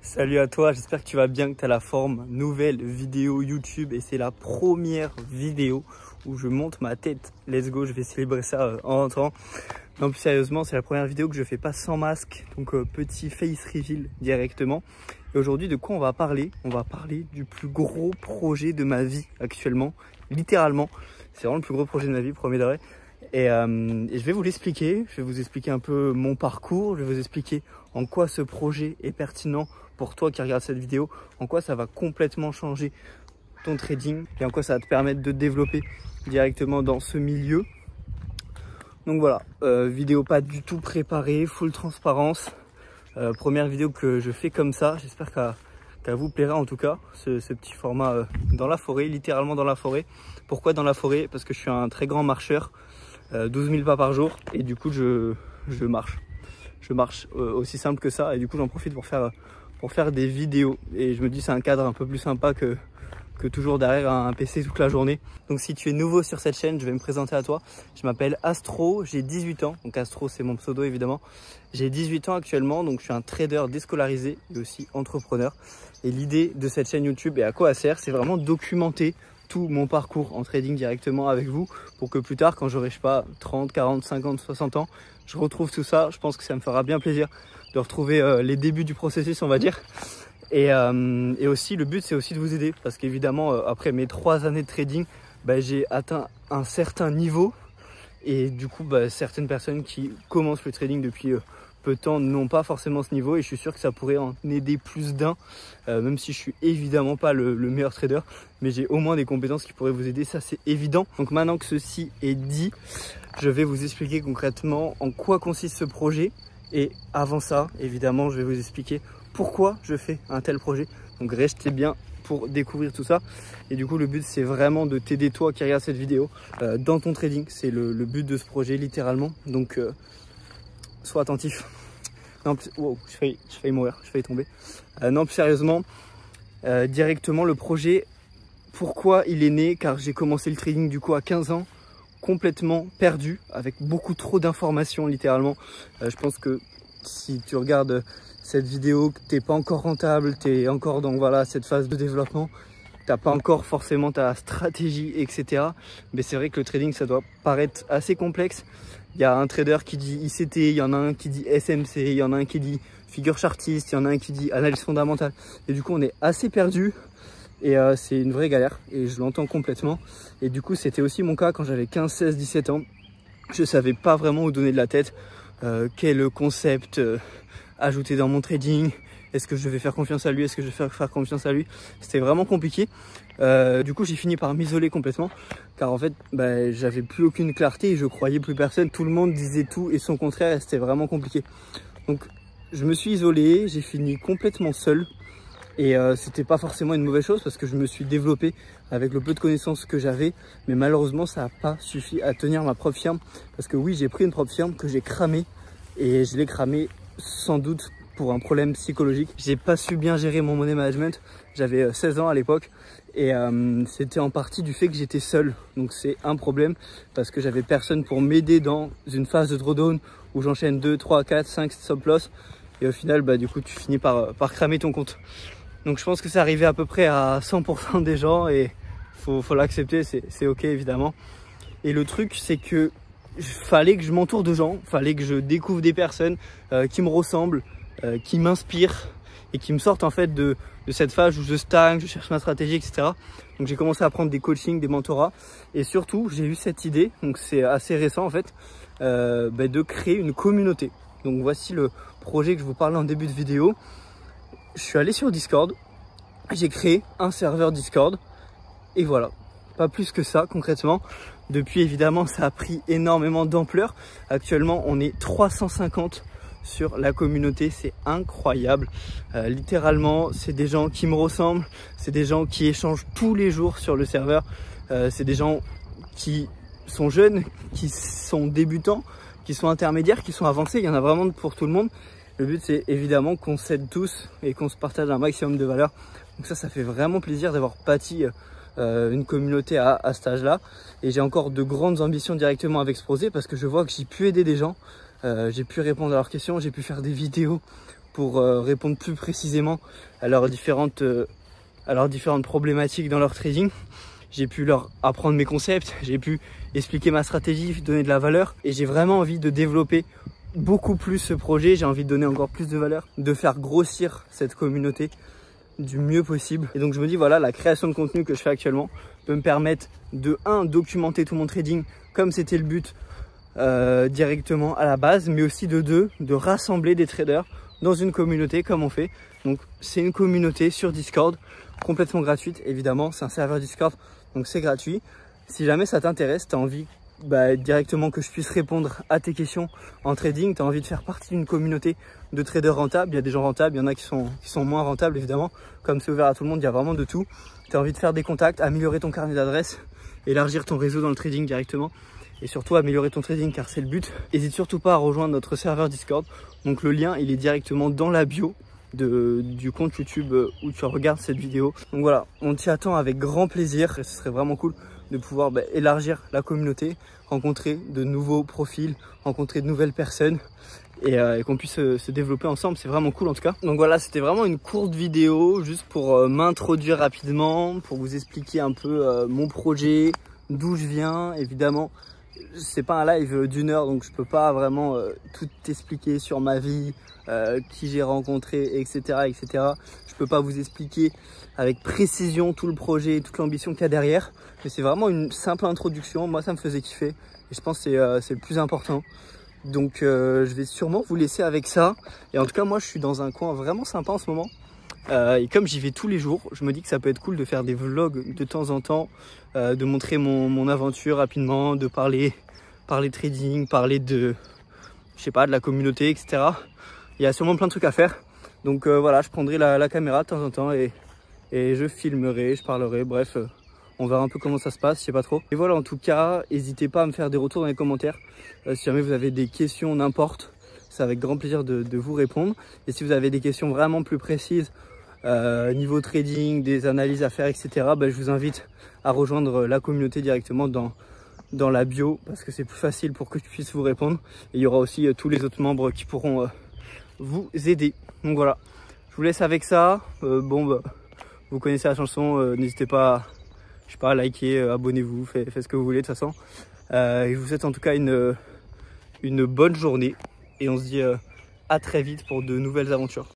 Salut à toi, j'espère que tu vas bien, que tu as la forme. Nouvelle vidéo YouTube et c'est la première vidéo où je monte ma tête. Let's go, je vais célébrer ça en rentrant. Non, plus sérieusement, c'est la première vidéo que je fais pas sans masque, donc petit face reveal directement. Et aujourd'hui, de quoi on va parler? On va parler du plus gros projet de ma vie actuellement, littéralement. C'est vraiment le plus gros projet de ma vie, premier degré. Et je vais vous l'expliquer, je vais vous expliquer un peu mon parcours, je vais vous expliquer en quoi ce projet est pertinent pour toi qui regarde cette vidéo, en quoi ça va complètement changer ton trading et en quoi ça va te permettre de te développer directement dans ce milieu. Donc voilà, vidéo pas du tout préparée, full transparence, première vidéo que je fais comme ça, j'espère qu'elle vous plaira en tout cas, ce petit format dans la forêt, littéralement dans la forêt. Pourquoi dans la forêt? Parce que je suis un très grand marcheur, 12 000 pas par jour et du coup je marche. Je marche aussi simple que ça et du coup j'en profite pour faire des vidéos et je me dis c'est un cadre un peu plus sympa que toujours derrière un PC toute la journée. Donc si tu es nouveau sur cette chaîne, je vais me présenter à toi. Je m'appelle Astro, j'ai 18 ans, donc Astro c'est mon pseudo évidemment. J'ai 18 ans actuellement, donc je suis un trader déscolarisé et aussi entrepreneur. Et l'idée de cette chaîne YouTube et à quoi elle sert, c'est vraiment documenter tout mon parcours en trading directement avec vous pour que plus tard, quand j'aurai, je sais pas, 30, 40, 50, 60 ans, je retrouve tout ça. Je pense que ça me fera bien plaisir de retrouver les débuts du processus, on va dire. Et aussi, le but, c'est aussi de vous aider parce qu'évidemment, après mes 3 années de trading, j'ai atteint un certain niveau et du coup, certaines personnes qui commencent le trading depuis peu de temps n'ont pas forcément ce niveau et je suis sûr que ça pourrait en aider plus d'un, même si je suis évidemment pas le meilleur trader, mais j'ai au moins des compétences qui pourraient vous aider, ça c'est évident. Donc maintenant que ceci est dit, je vais vous expliquer concrètement en quoi consiste ce projet et avant ça, évidemment, je vais vous expliquer pourquoi je fais un tel projet. Donc restez bien pour découvrir tout ça et du coup le but c'est vraiment de t'aider toi qui regarde cette vidéo dans ton trading, c'est le but de ce projet littéralement. Donc sois attentif. Non, wow, je failli mourir, je failli tomber. Non, plus sérieusement, directement le projet, pourquoi il est né? Car j'ai commencé le trading du coup à 15 ans, complètement perdu, avec beaucoup trop d'informations littéralement. Je pense que si tu regardes cette vidéo, que tu n'es pas encore rentable, tu es encore dans voilà, cette phase de développement, tu n'as pas encore forcément ta stratégie, etc. Mais c'est vrai que le trading, ça doit paraître assez complexe. Il y a un trader qui dit ICT, il y en a un qui dit SMC, il y en a un qui dit figure chartiste, il y en a un qui dit analyse fondamentale. Et du coup, on est assez perdu et c'est une vraie galère et je l'entends complètement. Et du coup, c'était aussi mon cas quand j'avais 15, 16, 17 ans. Je ne savais pas vraiment où donner de la tête, quel concept ajouter dans mon trading. Est-ce que je vais faire confiance à lui? Est-ce que je vais faire confiance à lui? C'était vraiment compliqué. Du coup, j'ai fini par m'isoler complètement. Car en fait, j'avais plus aucune clarté et je croyais plus personne. Tout le monde disait tout et son contraire et c'était vraiment compliqué. Donc, je me suis isolé, j'ai fini complètement seul. Et c'était pas forcément une mauvaise chose parce que je me suis développé avec le peu de connaissances que j'avais. Mais malheureusement, ça n'a pas suffi à tenir ma propre firme. Parce que oui, j'ai pris une propre firme que j'ai cramée. Et je l'ai cramée sans doute pour un problème psychologique. J'ai pas su bien gérer mon money management. J'avais 16 ans à l'époque et c'était en partie du fait que j'étais seul. Donc c'est un problème parce que j'avais personne pour m'aider dans une phase de drawdown où j'enchaîne 2, 3, 4, 5 stop loss et au final du coup tu finis par cramer ton compte. Donc je pense que c'est arrivé à peu près à 100% des gens et faut l'accepter, c'est ok évidemment. Et le truc c'est que fallait que je m'entoure de gens, fallait que je découvre des personnes qui me ressemblent, qui m'inspirent et qui me sortent en fait de cette phase où je stagne, je cherche ma stratégie, etc. Donc j'ai commencé à prendre des coachings, des mentorats et surtout j'ai eu cette idée, donc c'est assez récent en fait, de créer une communauté. Donc voici le projet que je vous parlais en début de vidéo. Je suis allé sur Discord, j'ai créé un serveur Discord et voilà, pas plus que ça concrètement. Depuis évidemment ça a pris énormément d'ampleur. Actuellement on est 350 sur la communauté, c'est incroyable. Littéralement c'est des gens qui me ressemblent, c'est des gens qui échangent tous les jours sur le serveur, c'est des gens qui sont jeunes, qui sont débutants, qui sont intermédiaires, qui sont avancés, il y en a vraiment pour tout le monde. Le but c'est évidemment qu'on s'aide tous et qu'on se partage un maximum de valeur. Donc ça fait vraiment plaisir d'avoir bâti une communauté à cet âge-là. Et j'ai encore de grandes ambitions directement avec ce projet parce que je vois que j'ai pu aider des gens, j'ai pu répondre à leurs questions, j'ai pu faire des vidéos pour répondre plus précisément à leurs différentes problématiques dans leur trading. J'ai pu leur apprendre mes concepts, j'ai pu expliquer ma stratégie, donner de la valeur et j'ai vraiment envie de développer beaucoup plus ce projet. J'ai envie de donner encore plus de valeur, de faire grossir cette communauté du mieux possible. Et donc je me dis voilà, la création de contenu que je fais actuellement peut me permettre de documenter tout mon trading comme c'était le but directement à la base, mais aussi de rassembler des traders dans une communauté comme on fait. Donc c'est une communauté sur Discord complètement gratuite, évidemment c'est un serveur Discord donc c'est gratuit. Si jamais ça t'intéresse, tu as envie directement que je puisse répondre à tes questions en trading, tu as envie de faire partie d'une communauté de traders rentables, il y a des gens rentables, il y en a qui sont moins rentables évidemment, comme c'est ouvert à tout le monde, il y a vraiment de tout. Tu as envie de faire des contacts, améliorer ton carnet d'adresses, élargir ton réseau dans le trading directement et surtout améliorer ton trading car c'est le but. N'hésite surtout pas à rejoindre notre serveur Discord, donc le lien il est directement dans la bio du compte YouTube où tu regardes cette vidéo. Donc voilà, on t'y attend avec grand plaisir et ce serait vraiment cool de pouvoir élargir la communauté, rencontrer de nouveaux profils, rencontrer de nouvelles personnes et qu'on puisse se développer ensemble. C'est vraiment cool en tout cas. Donc voilà, c'était vraiment une courte vidéo juste pour m'introduire rapidement, pour vous expliquer un peu mon projet, d'où je viens. Évidemment, c'est pas un live d'une heure donc je peux pas vraiment tout expliquer sur ma vie, qui j'ai rencontré, etc., etc. Je peux pas vous expliquer avec précision tout le projet, toute l'ambition qu'il y a derrière, mais c'est vraiment une simple introduction. Moi ça me faisait kiffer et je pense que c'est le plus important. Donc je vais sûrement vous laisser avec ça. Et en tout cas moi je suis dans un coin vraiment sympa en ce moment. Et comme j'y vais tous les jours, je me dis que ça peut être cool de faire des vlogs de temps en temps, de montrer mon aventure rapidement, de parler trading, parler de, je sais pas, de la communauté, etc. Il y a sûrement plein de trucs à faire. Donc voilà, je prendrai la caméra de temps en temps et je filmerai, je parlerai, bref, on verra un peu comment ça se passe, je sais pas trop. Et voilà, en tout cas, n'hésitez pas à me faire des retours dans les commentaires. Si jamais vous avez des questions, n'importe, c'est avec grand plaisir de vous répondre. Et si vous avez des questions vraiment plus précises, niveau trading, des analyses à faire, etc., je vous invite à rejoindre la communauté directement dans la bio parce que c'est plus facile pour que je puisse vous répondre. Et il y aura aussi tous les autres membres qui pourront vous aider. Donc voilà, je vous laisse avec ça. Vous connaissez la chanson, n'hésitez pas, je sais pas, à liker, abonnez-vous, faites ce que vous voulez de toute façon. Et je vous souhaite en tout cas une bonne journée et on se dit à très vite pour de nouvelles aventures.